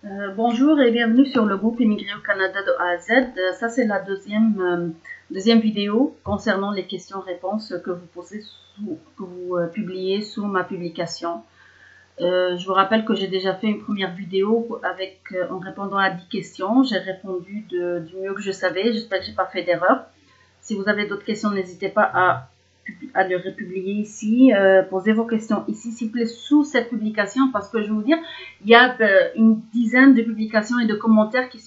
Bonjour et bienvenue sur le groupe Immigré au Canada de A à Z. Ça, c'est la deuxième vidéo concernant les questions-réponses que vous posez que vous publiez sous ma publication. Je vous rappelle que j'ai déjà fait une première vidéo en répondant à 10 questions. J'ai répondu du mieux que je savais. J'espère que je n'ai pas fait d'erreur. Si vous avez d'autres questions, n'hésitez pas à le republier ici. Posez vos questions ici, s'il vous plaît, sous cette publication, parce que je vais vous dire, il y a une dizaine de publications et de commentaires qui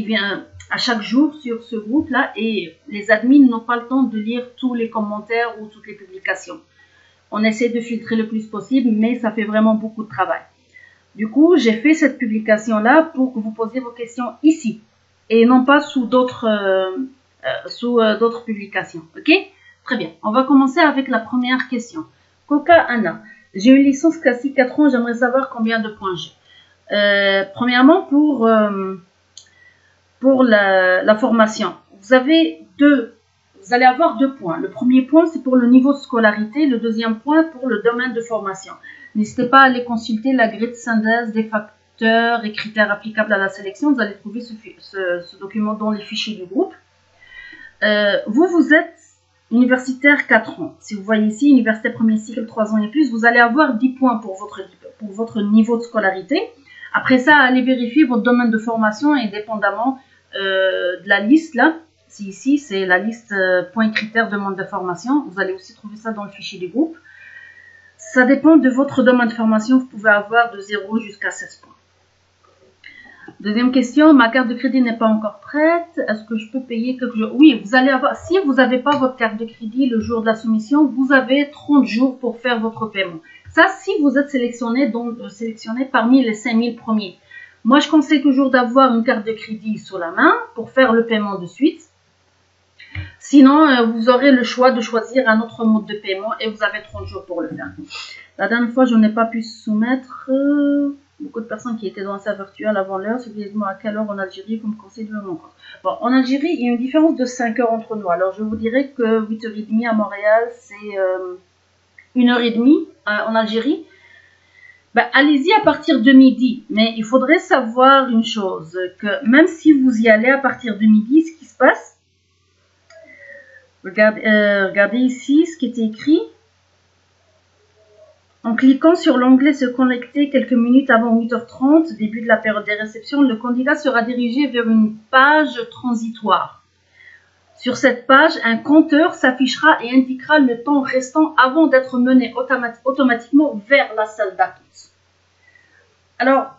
viennent à chaque jour sur ce groupe-là, et les admins n'ont pas le temps de lire tous les commentaires ou toutes les publications. On essaie de filtrer le plus possible, mais ça fait vraiment beaucoup de travail. Du coup, j'ai fait cette publication-là pour que vous posiez vos questions ici, et non pas sous d'autres publications. Ok? Très bien. On va commencer avec la première question. Coca Anna. J'ai une licence classique 4 ans. J'aimerais savoir combien de points j'ai. Premièrement, pour la formation, vous allez avoir 2 points. Le premier point, c'est pour le niveau de scolarité. Le deuxième point, pour le domaine de formation. N'hésitez pas à aller consulter la grille de synthèse des facteurs et critères applicables à la sélection. Vous allez trouver ce document dans les fichiers du groupe. Vous êtes universitaire 4 ans. Si vous voyez ici, université premier cycle 3 ans et plus, vous allez avoir 10 points pour votre niveau de scolarité. Après ça, allez vérifier votre domaine de formation et dépendamment de la liste là. Ici, c'est la liste points critères demande de formation. Vous allez aussi trouver ça dans le fichier du groupe. Ça dépend de votre domaine de formation. Vous pouvez avoir de 0 jusqu'à 16 points. Deuxième question, ma carte de crédit n'est pas encore prête. Est-ce que je peux payer quelque chose? Oui, vous allez avoir, si vous n'avez pas votre carte de crédit le jour de la soumission, vous avez 30 jours pour faire votre paiement. Ça, si vous êtes sélectionné parmi les 5000 premiers. Moi, je conseille toujours d'avoir une carte de crédit sous la main pour faire le paiement de suite. Sinon, vous aurez le choix de choisir un autre mode de paiement et vous avez 30 jours pour le faire. La dernière fois, je n'ai pas pu soumettre... Beaucoup de personnes qui étaient dans un serveur virtuel avant l'heure. Suivez-moi à quelle heure en Algérie vous me conseillez de me rendre compte. Bon, en Algérie, il y a une différence de 5 heures entre nous. Alors, je vous dirais que 8h30 à Montréal, c'est 1h30 en Algérie. Ben, allez-y à partir de midi. Mais il faudrait savoir une chose, que même si vous y allez à partir de midi, ce qui se passe, regardez ici ce qui était écrit. En cliquant sur l'onglet se connecter quelques minutes avant 8h30, début de la période des réceptions, le candidat sera dirigé vers une page transitoire. Sur cette page, un compteur s'affichera et indiquera le temps restant avant d'être mené automatiquement vers la salle d'attente. Alors,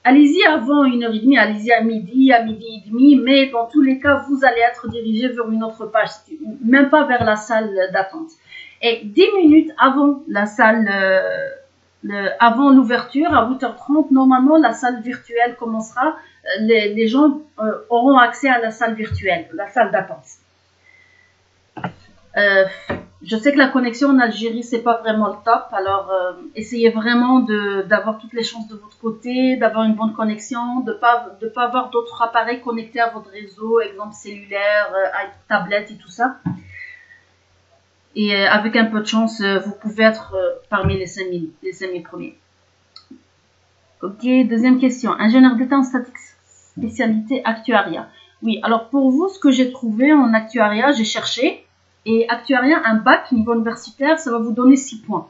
allez-y avant 1h30, allez-y à midi et demi, mais dans tous les cas, vous allez être dirigé vers une autre page, même pas vers la salle d'attente. Et 10 minutes avant la salle, avant l'ouverture, à 8h30, normalement, la salle virtuelle commencera. Les gens auront accès à la salle virtuelle, la salle d'attente. Je sais que la connexion en Algérie, c'est pas vraiment le top. Alors, essayez vraiment d'avoir toutes les chances de votre côté, d'avoir une bonne connexion, de pas avoir d'autres appareils connectés à votre réseau, exemple cellulaire, tablette et tout ça. Et avec un peu de chance, vous pouvez être parmi les 5000 premiers. Ok, deuxième question. Ingénieur d'État en statistique, spécialité actuariat. Oui, alors pour vous, ce que j'ai trouvé en actuariat, j'ai cherché. Et actuariat, un bac niveau universitaire, ça va vous donner 6 points.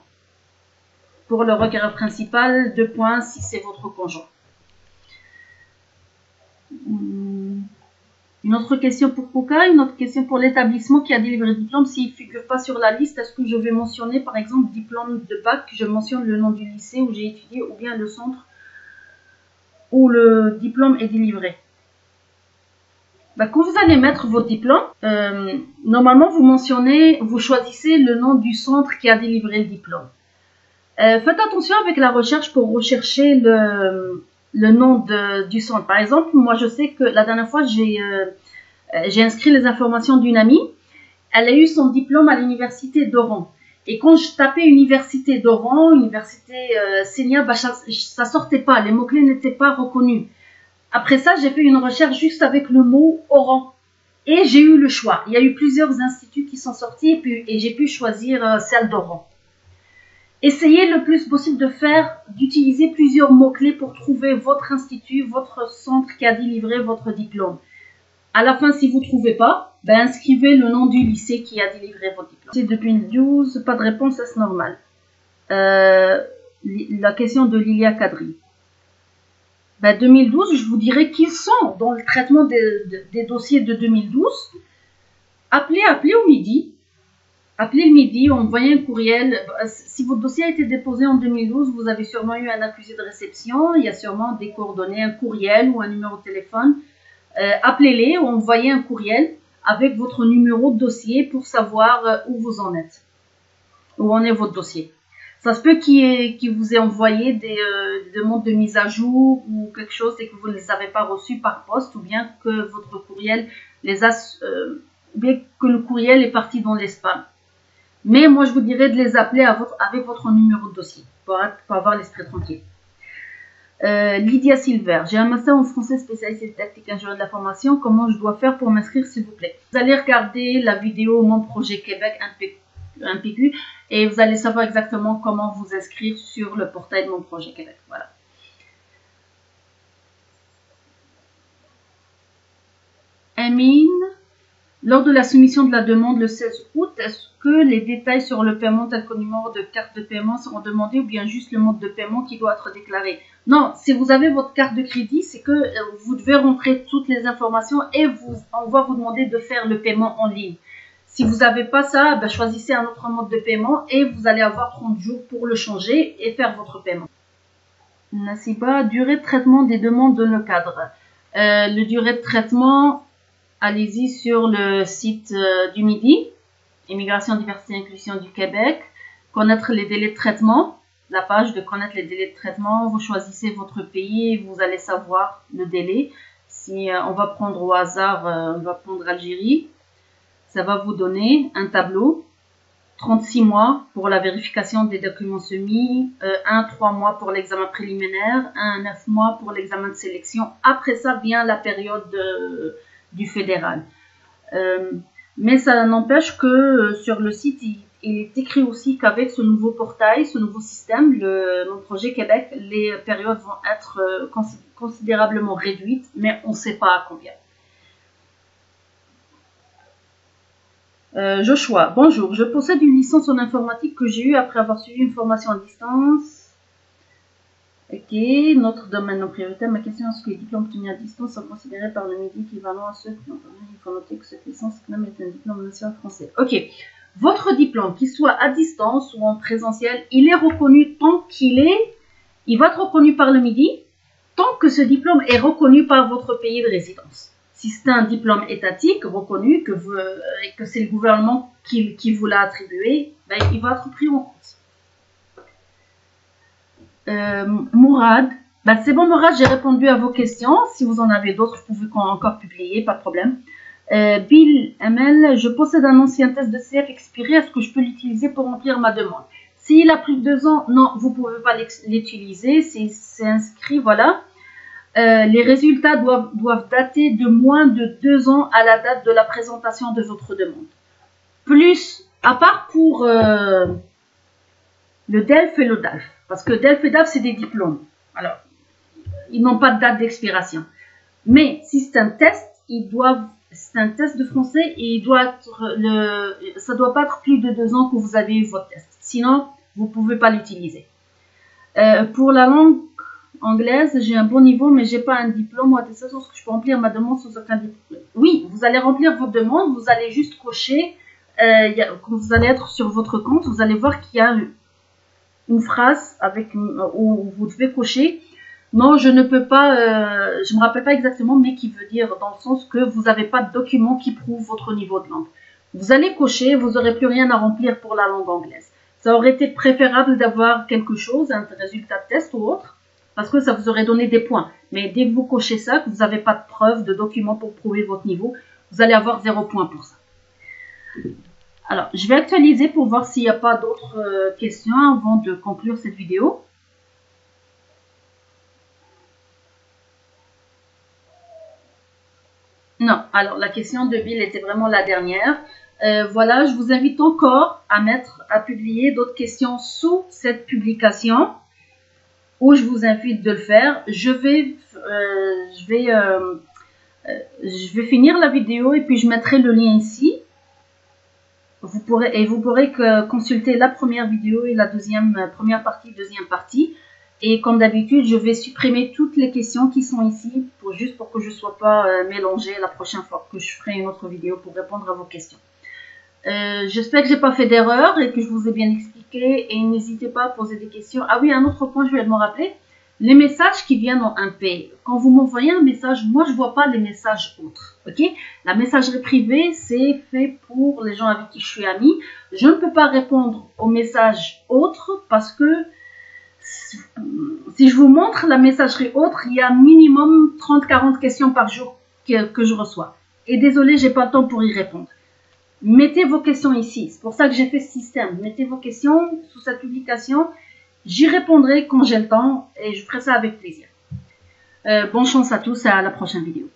Pour le requérant principal, 2 points si c'est votre conjoint. Une autre question pour Coca, une autre question pour l'établissement qui a délivré le diplôme. S'il ne figure pas sur la liste, est-ce que je vais mentionner par exemple diplôme de bac, je mentionne le nom du lycée où j'ai étudié ou bien le centre où le diplôme est délivré? Quand vous allez mettre votre diplôme, normalement vous choisissez le nom du centre qui a délivré le diplôme. Faites attention avec la recherche pour rechercher le nom du centre. Par exemple, moi je sais que la dernière fois j'ai inscrit les informations d'une amie. Elle a eu son diplôme à l'université d'Oran. Et quand je tapais université d'Oran, université Sénia, ça sortait pas. Les mots-clés n'étaient pas reconnus. Après ça, j'ai fait une recherche juste avec le mot Oran. Et j'ai eu le choix. Il y a eu plusieurs instituts qui sont sortis et j'ai pu choisir celle d'Oran. Essayez le plus possible d'utiliser plusieurs mots-clés pour trouver votre institut, votre centre qui a délivré votre diplôme. À la fin, si vous ne trouvez pas, ben inscrivez le nom du lycée qui a délivré votre diplôme. C'est depuis 2012, pas de réponse, c'est normal. La question de Lilia Kadri. Ben 2012, je vous dirais qu'ils sont dans le traitement des dossiers de 2012. Appelez au midi. Appelez le midi, envoyez un courriel. Si votre dossier a été déposé en 2012, vous avez sûrement eu un accusé de réception. Il y a sûrement des coordonnées, un courriel ou un numéro de téléphone. Appelez-les ou envoyez un courriel avec votre numéro de dossier pour savoir où vous en êtes, où en est votre dossier. Ça se peut qu'il vous ait envoyé des demandes de mise à jour ou quelque chose et que vous ne les avez pas reçues par poste, ou bien que votre courriel ou bien que le courriel est parti dans les spams. Mais moi, je vous dirais de les appeler avec votre numéro de dossier pour avoir l'esprit tranquille. Lydia Silver, j'ai un master en français spécialisé tactique ingénieur de la formation. Comment je dois faire pour m'inscrire, s'il vous plaît? Vous allez regarder la vidéo Mon projet Québec un PQ et vous allez savoir exactement comment vous inscrire sur le portail de Mon projet Québec. Voilà. Amine, lors de la soumission de la demande le 16 août, est-ce que les détails sur le paiement tel que le numéro de carte de paiement seront demandés ou bien juste le mode de paiement qui doit être déclaré? Non, si vous avez votre carte de crédit, c'est que vous devez rentrer toutes les informations et on va vous demander de faire le paiement en ligne. Si vous n'avez pas ça, ben choisissez un autre mode de paiement et vous allez avoir 30 jours pour le changer et faire votre paiement. Nassiba, durée de traitement des demandes de nos cadres. Le durée de traitement, allez-y sur le site du Midi, Immigration, Diversité et Inclusion du Québec, connaître les délais de traitement, la page de connaître les délais de traitement, vous choisissez votre pays et vous allez savoir le délai. Si on va prendre au hasard, on va prendre Algérie, ça va vous donner un tableau, 36 mois pour la vérification des documents soumis, 3 mois pour l'examen préliminaire, 9 mois pour l'examen de sélection. Après ça vient la période du fédéral. Mais ça n'empêche que sur le site, il est écrit aussi qu'avec ce nouveau portail, ce nouveau système, Mon projet Québec, les périodes vont être considérablement réduites, mais on ne sait pas à combien. Joshua, bonjour, je possède une licence en informatique que j'ai eue après avoir suivi une formation à distance. Ok, notre domaine en priorité. Ma question est-ce que les diplômes obtenus à distance sont considérés par le Midi équivalent à ceux qui ont il faut noter que cette licence est un diplôme national français. Ok, votre diplôme, qu'il soit à distance ou en présentiel, il est reconnu tant il va être reconnu par le Midi tant que ce diplôme est reconnu par votre pays de résidence. Si c'est un diplôme étatique reconnu, que c'est le gouvernement qui vous l'a attribué, ben, il va être pris en compte. Mourad, ben, c'est bon Mourad, j'ai répondu à vos questions. Si vous en avez d'autres, vous pouvez encore publier, pas de problème. Bill ML, je possède un ancien test de CF expiré, est-ce que je peux l'utiliser pour remplir ma demande? S'il a plus de 2 ans, non, vous ne pouvez pas l'utiliser, c'est inscrit, voilà. Les résultats doivent dater de moins de 2 ans à la date de la présentation de votre demande. Plus, à part pour le DELF et le DALF, parce que DELF et DALF, c'est des diplômes. Alors, ils n'ont pas de date d'expiration. Mais si c'est un test, c'est un test de français et ça doit pas être plus de 2 ans que vous avez eu votre test. Sinon, vous ne pouvez pas l'utiliser. Pour la langue anglaise, j'ai un bon niveau, mais j'ai pas un diplôme ou attestation, est-ce que je peux remplir ma demande sans aucun diplôme? Oui, vous allez remplir votre demande, vous allez juste cocher, quand vous allez être sur votre compte, vous allez voir qu'il y a une phrase où vous devez cocher. Non, je ne peux pas, je me rappelle pas exactement, mais qui veut dire dans le sens que vous n'avez pas de document qui prouve votre niveau de langue. Vous allez cocher, vous n'aurez plus rien à remplir pour la langue anglaise. Ça aurait été préférable d'avoir quelque chose, un résultat de test ou autre, parce que ça vous aurait donné des points. Mais dès que vous cochez ça, que vous n'avez pas de preuve, de document pour prouver votre niveau, vous allez avoir 0 point pour ça. Alors, je vais actualiser pour voir s'il n'y a pas d'autres questions avant de conclure cette vidéo. Non, alors la question de Bill était vraiment la dernière. Voilà, je vous invite encore à publier d'autres questions sous cette publication, où je vous invite de le faire. Je vais finir la vidéo et puis je mettrai le lien ici. Vous pourrez consulter la première vidéo et la première partie, deuxième partie. Et comme d'habitude, je vais supprimer toutes les questions qui sont ici, juste pour que je ne sois pas mélangée la prochaine fois que je ferai une autre vidéo pour répondre à vos questions. J'espère que j'ai pas fait d'erreur et que je vous ai bien expliqué. Et n'hésitez pas à poser des questions. Ah oui, un autre point, je vais me rappeler. Les messages qui viennent en MP. Quand vous m'envoyez un message, moi je vois pas les messages autres. Ok? La messagerie privée, c'est fait pour les gens avec qui je suis amie. Je ne peux pas répondre aux messages autres parce que si je vous montre la messagerie autre, il y a minimum 30-40 questions par jour que je reçois. Et désolé, j'ai pas le temps pour y répondre. Mettez vos questions ici. C'est pour ça que j'ai fait ce système. Mettez vos questions sous cette publication. J'y répondrai quand j'ai le temps et je ferai ça avec plaisir. Bonne chance à tous et à la prochaine vidéo.